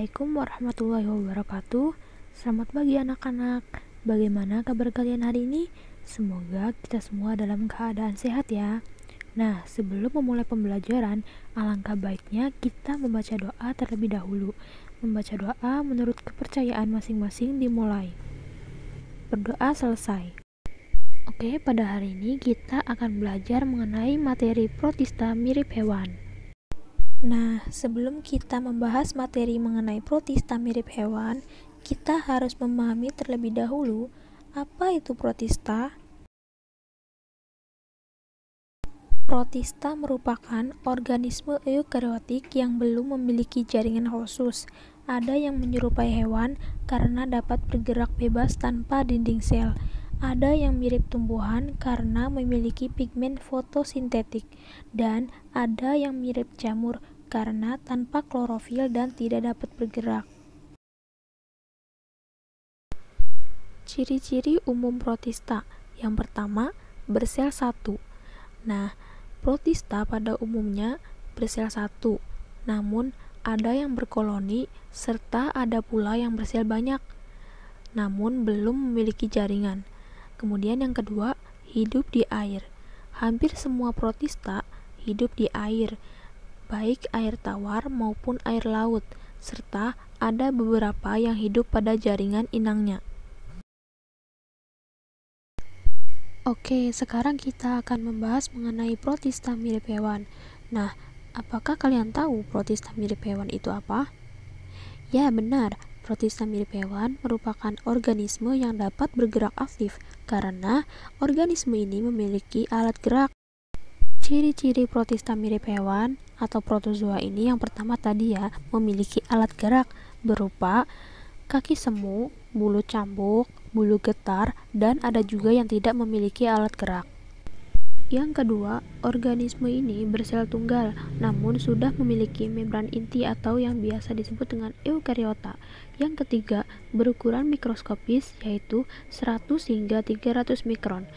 Assalamualaikum warahmatullahi wabarakatuh. Selamat pagi anak-anak. Bagaimana kabar kalian hari ini? Semoga kita semua dalam keadaan sehat ya. Nah, sebelum memulai pembelajaran, alangkah baiknya kita membaca doa terlebih dahulu. Membaca doa menurut kepercayaan masing-masing dimulai. Berdoa selesai. Oke, pada hari ini kita akan belajar mengenai materi protista mirip hewan. Nah, sebelum kita membahas materi mengenai protista mirip hewan, kita harus memahami terlebih dahulu apa itu protista. Protista merupakan organisme eukariotik yang belum memiliki jaringan khusus. Ada yang menyerupai hewan karena dapat bergerak bebas tanpa dinding sel. Ada yang mirip tumbuhan karena memiliki pigmen fotosintetik, dan ada yang mirip jamur karena tanpa klorofil dan tidak dapat bergerak. Ciri-ciri umum protista. Yang pertama, bersel satu. Nah, protista pada umumnya bersel satu, namun ada yang berkoloni serta ada pula yang bersel banyak, namun belum memiliki jaringan. Kemudian yang kedua, hidup di air. Hampir semua protista hidup di air, baik air tawar maupun air laut, serta ada beberapa yang hidup pada jaringan inangnya. Oke, sekarang kita akan membahas mengenai protista mirip hewan. Nah, apakah kalian tahu protista mirip hewan itu apa? Ya, benar. Protista mirip hewan merupakan organisme yang dapat bergerak aktif karena organisme ini memiliki alat gerak. Ciri-ciri protista mirip hewan atau protozoa ini yang pertama tadi ya, memiliki alat gerak berupa kaki semu, bulu cambuk, bulu getar, dan ada juga yang tidak memiliki alat gerak. Yang kedua, organisme ini bersel tunggal, namun sudah memiliki membran inti atau yang biasa disebut dengan eukariota. Yang ketiga, berukuran mikroskopis yaitu 100 hingga 300 mikron.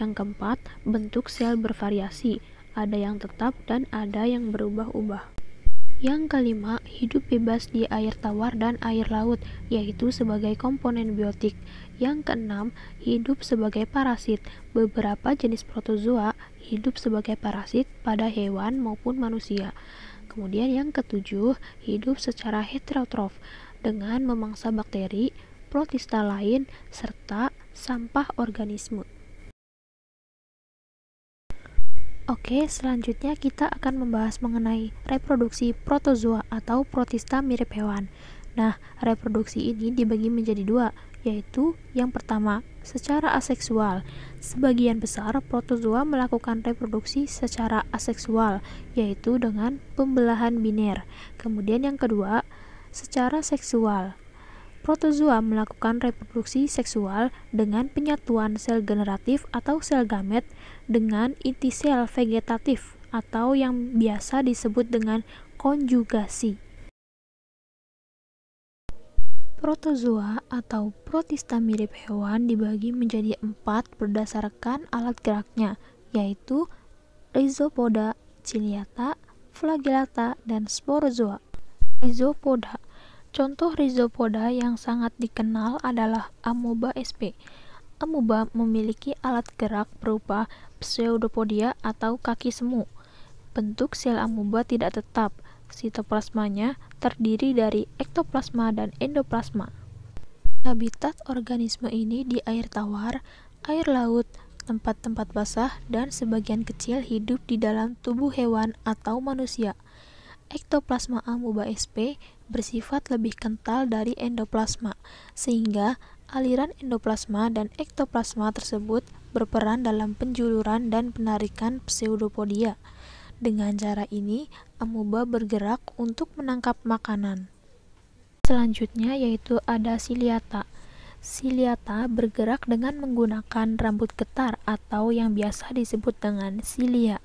Yang keempat, bentuk sel bervariasi, ada yang tetap dan ada yang berubah-ubah. Yang kelima, hidup bebas di air tawar dan air laut, yaitu sebagai komponen biotik. Yang keenam, hidup sebagai parasit. Beberapa jenis protozoa hidup sebagai parasit pada hewan maupun manusia. Kemudian yang ketujuh, hidup secara heterotrof dengan memangsa bakteri, protista lain, serta sampah organisme. Oke, selanjutnya kita akan membahas mengenai reproduksi protozoa atau protista mirip hewan. Nah, reproduksi ini dibagi menjadi dua, yaitu yang pertama, secara aseksual. Sebagian besar protozoa melakukan reproduksi secara aseksual, yaitu dengan pembelahan biner. Kemudian yang kedua, secara seksual. Protozoa melakukan reproduksi seksual dengan penyatuan sel generatif atau sel gamet dengan inti sel vegetatif atau yang biasa disebut dengan konjugasi. Protozoa atau protista mirip hewan dibagi menjadi 4 berdasarkan alat geraknya, yaitu rhizopoda, ciliata, flagellata, dan sporozoa. Rhizopoda. Contoh rhizopoda yang sangat dikenal adalah amoeba sp. Amoeba memiliki alat gerak berupa pseudopodia atau kaki semu. Bentuk sel amoeba tidak tetap. Sitoplasmanya terdiri dari ektoplasma dan endoplasma. Habitat organisme ini di air tawar, air laut, tempat-tempat basah, dan sebagian kecil hidup di dalam tubuh hewan atau manusia. Ektoplasma amoeba sp bersifat lebih kental dari endoplasma, sehingga aliran endoplasma dan ektoplasma tersebut berperan dalam penjuluran dan penarikan pseudopodia. Dengan cara ini, amoeba bergerak untuk menangkap makanan. Selanjutnya yaitu ada ciliata. Ciliata bergerak dengan menggunakan rambut getar atau yang biasa disebut dengan cilia.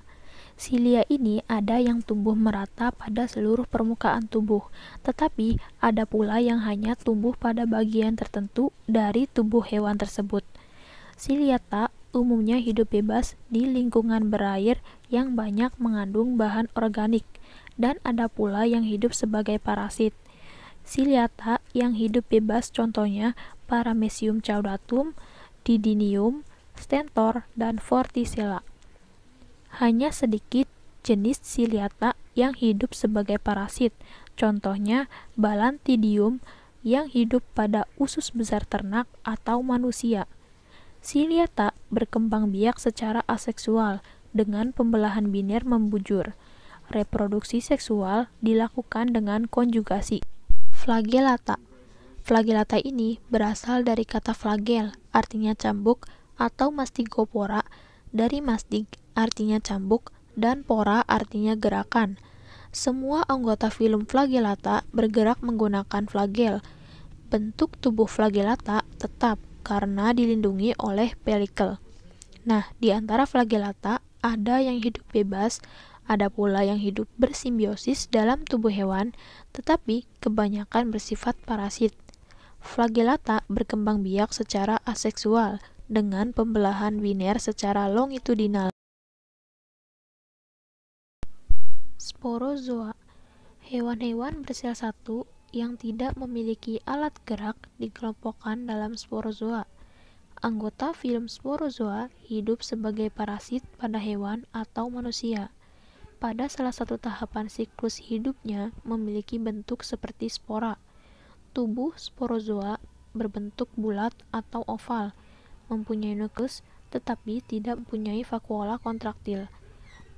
Silia ini ada yang tumbuh merata pada seluruh permukaan tubuh, tetapi ada pula yang hanya tumbuh pada bagian tertentu dari tubuh hewan tersebut. Ciliata umumnya hidup bebas di lingkungan berair yang banyak mengandung bahan organik, dan ada pula yang hidup sebagai parasit. Ciliata yang hidup bebas contohnya Paramecium caudatum, Didinium, Stentor, dan Vorticella. Hanya sedikit jenis Ciliata yang hidup sebagai parasit, contohnya Balantidium yang hidup pada usus besar ternak atau manusia. Ciliata berkembang biak secara aseksual dengan pembelahan biner membujur. Reproduksi seksual dilakukan dengan konjugasi. Flagellata. Flagellata ini berasal dari kata flagel, artinya cambuk, atau mastigopora, dari mastig, artinya cambuk, dan pora artinya gerakan. Semua anggota filum Flagellata bergerak menggunakan flagel. Bentuk tubuh Flagellata tetap karena dilindungi oleh pelikel. Nah, di antara Flagellata ada yang hidup bebas, ada pula yang hidup bersimbiosis dalam tubuh hewan, tetapi kebanyakan bersifat parasit. Flagellata berkembang biak secara aseksual dengan pembelahan biner secara longitudinal. Sporozoa. Hewan-hewan bersel satu yang tidak memiliki alat gerak dikelompokkan dalam sporozoa. Anggota filum sporozoa hidup sebagai parasit pada hewan atau manusia. Pada salah satu tahapan siklus hidupnya memiliki bentuk seperti spora. Tubuh sporozoa berbentuk bulat atau oval, mempunyai nukleus tetapi tidak mempunyai vakuola kontraktil.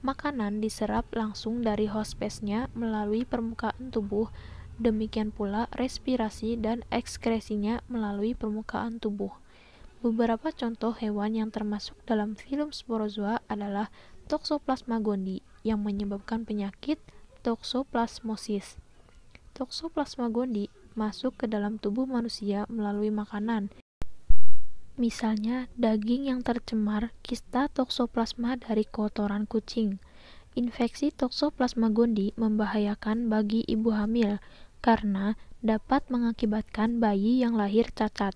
Makanan diserap langsung dari host space-nya melalui permukaan tubuh, demikian pula respirasi dan ekskresinya melalui permukaan tubuh. Beberapa contoh hewan yang termasuk dalam filum sporozoa adalah Toxoplasma gondii yang menyebabkan penyakit toxoplasmosis. Toxoplasma gondii masuk ke dalam tubuh manusia melalui makanan. Misalnya, daging yang tercemar kista toxoplasma dari kotoran kucing. Infeksi Toxoplasma gondii membahayakan bagi ibu hamil karena dapat mengakibatkan bayi yang lahir cacat,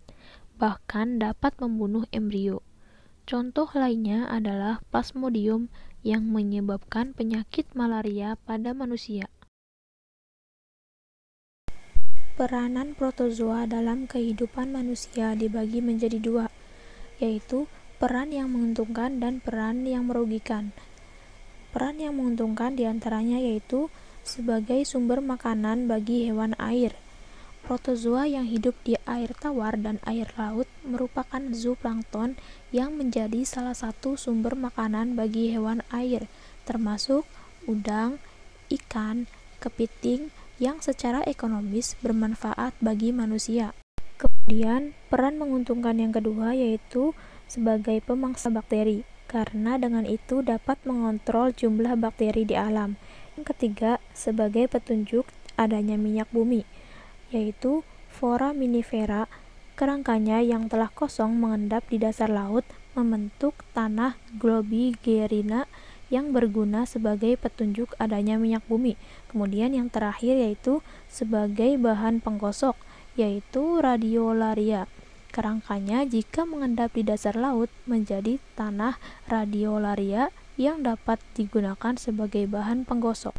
bahkan dapat membunuh embrio. Contoh lainnya adalah Plasmodium yang menyebabkan penyakit malaria pada manusia. Peranan protozoa dalam kehidupan manusia dibagi menjadi dua, yaitu peran yang menguntungkan dan peran yang merugikan. Peran yang menguntungkan diantaranya yaitu sebagai sumber makanan bagi hewan air. Protozoa yang hidup di air tawar dan air laut merupakan zooplankton yang menjadi salah satu sumber makanan bagi hewan air, termasuk udang, ikan, kepiting yang secara ekonomis bermanfaat bagi manusia. Kemudian, peran menguntungkan yang kedua yaitu sebagai pemangsa bakteri, karena dengan itu dapat mengontrol jumlah bakteri di alam. Yang ketiga, sebagai petunjuk adanya minyak bumi, yaitu foraminifera, kerangkanya yang telah kosong mengendap di dasar laut membentuk tanah globigerina yang berguna sebagai petunjuk adanya minyak bumi. Kemudian yang terakhir yaitu sebagai bahan penggosok, yaitu radiolaria. Kerangkanya jika mengendap di dasar laut menjadi tanah radiolaria yang dapat digunakan sebagai bahan penggosok.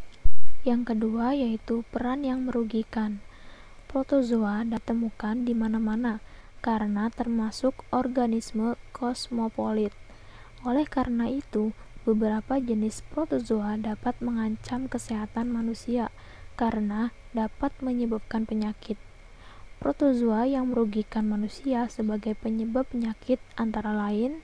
Yang kedua yaitu peran yang merugikan. Protozoa ditemukan di mana-mana karena termasuk organisme kosmopolit. Oleh karena itu, beberapa jenis protozoa dapat mengancam kesehatan manusia karena dapat menyebabkan penyakit. Protozoa yang merugikan manusia sebagai penyebab penyakit antara lain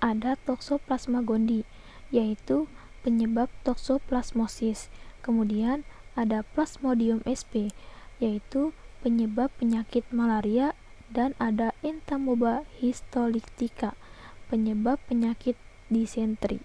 ada Toxoplasma gondii, yaitu penyebab toxoplasmosis. Kemudian ada Plasmodium sp, yaitu penyebab penyakit malaria, dan ada Entamoeba histolytica, penyebab penyakit disentri.